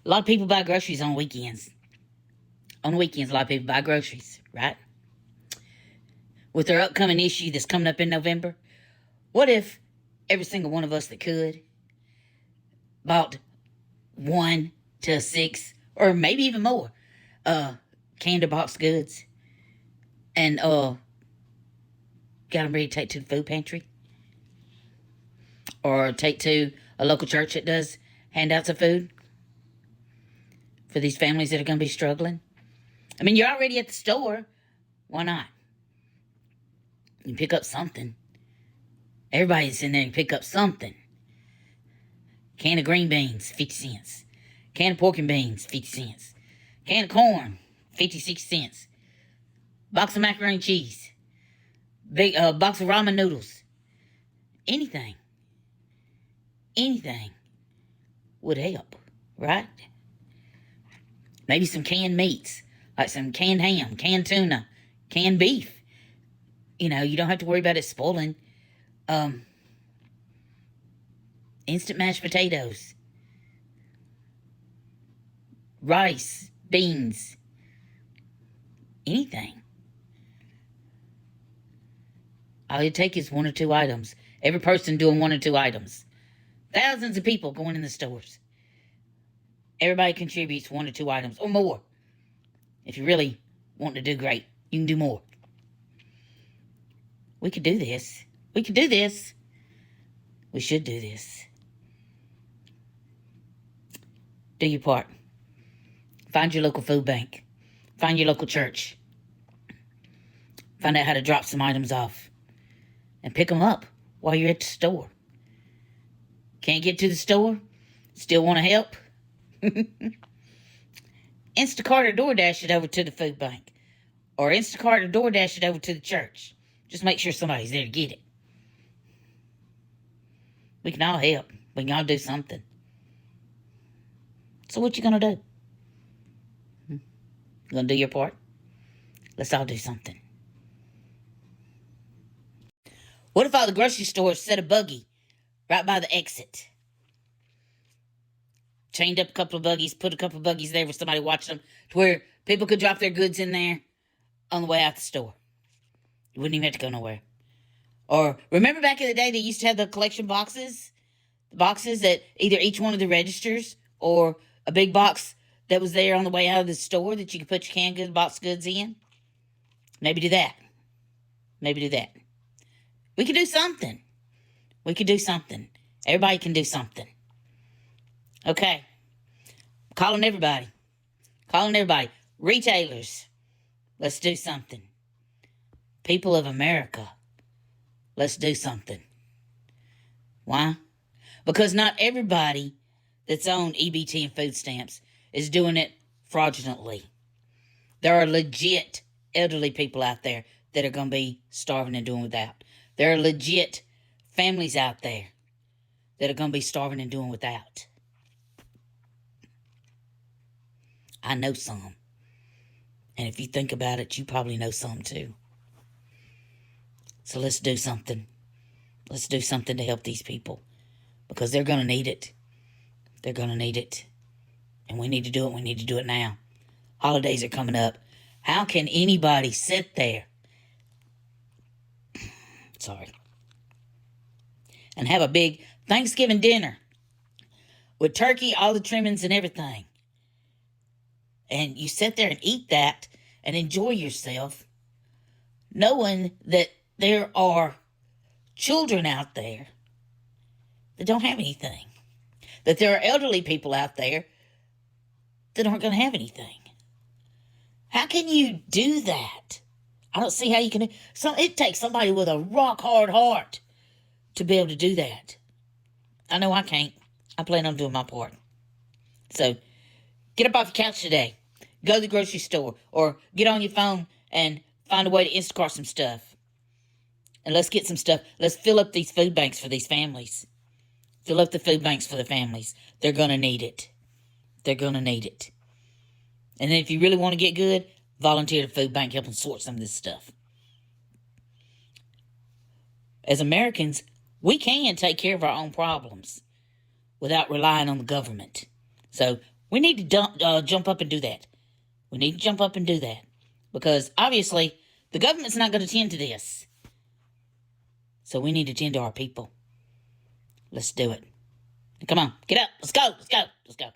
A lot of people buy groceries on weekends. On the weekends, a lot of people buy groceries, right? With our upcoming issue that's coming up in November, what if every single one of us that could bought 1 to 6 or maybe even more canned box goods and got them ready to take to the food pantry or take to a local church that does handouts of food for these families that are going to be struggling? I mean, you're already at the store. Why not? You can pick up something. Everybody's in there and pick up something. Can of green beans, 50 cents. Can of pork and beans, 50 cents. Can of corn, 56 cents. Box of macaroni and cheese. Big box of ramen noodles. Anything would help, right? Maybe some canned meats, like some canned ham, canned tuna, canned beef. You know, you don't have to worry about it spoiling. Instant mashed potatoes. Rice, beans. Anything. All you take is 1 or 2 items. Every person doing 1 or 2 items. Thousands of people going in the stores. Everybody contributes 1 or 2 items or more. If you really want to do great, you can do more. We could do this. We could do this. We should do this. Do your part. Find your local food bank. Find your local church. Find out how to drop some items off. And pick them up while you're at the store. Can't get to the store? Still want to help? Instacart or DoorDash it over to the food bank. Or Instacart or DoorDash it over to the church. Just make sure somebody's there to get it. We can all help. We can all do something. So what you gonna do? You gonna do your part? Let's all do something. What if all the grocery stores set a buggy right by the exit? Chained up a couple of buggies, put a couple of buggies there with somebody watching them to where people could drop their goods in there on the way out the store. You wouldn't even have to go nowhere. Or remember back in the day they used to have the collection boxes? The boxes that either each one of the registers or a big box that was there on the way out of the store that you could put your canned goods, box goods in. Maybe do that. Maybe do that. We could do something. We could do something. Everybody can do something. Okay. Calling everybody. Calling everybody. Retailers. Let's do something. People of America. Let's do something. Why? Because not everybody that's on EBT and food stamps is doing it fraudulently. There are legit elderly people out there that are going to be starving and doing without. There are legit families out there that are going to be starving and doing without. I know some. And if you think about it, you probably know some too. So let's do something. Let's do something to help these people. Because they're going to need it. They're going to need it. And we need to do it. We need to do it now. Holidays are coming up. How can anybody sit there and have a big Thanksgiving dinner with turkey, all the trimmings and everything, and you sit there and eat that and enjoy yourself, knowing that there are children out there that don't have anything, that there are elderly people out there that aren't going to have anything? How can you do that? I don't see how you can. So it takes somebody with a rock hard heart to be able to do that. I know I can't. I plan on doing my part. So get up off your couch today. Go to the grocery store or get on your phone and find a way to Instacart some stuff. And let's get some stuff. Let's fill up these food banks for these families. Fill up the food banks for the families. They're going to need it. They're going to need it. And then if you really want to get good, volunteer at a food bank, help them sort some of this stuff. As Americans, we can take care of our own problems without relying on the government. So We need to jump up and do that. We need to jump up and do that. Because obviously, the government's not going to tend to this. So we need to tend to our people. Let's do it. Come on, get up. Let's go. Let's go. Let's go.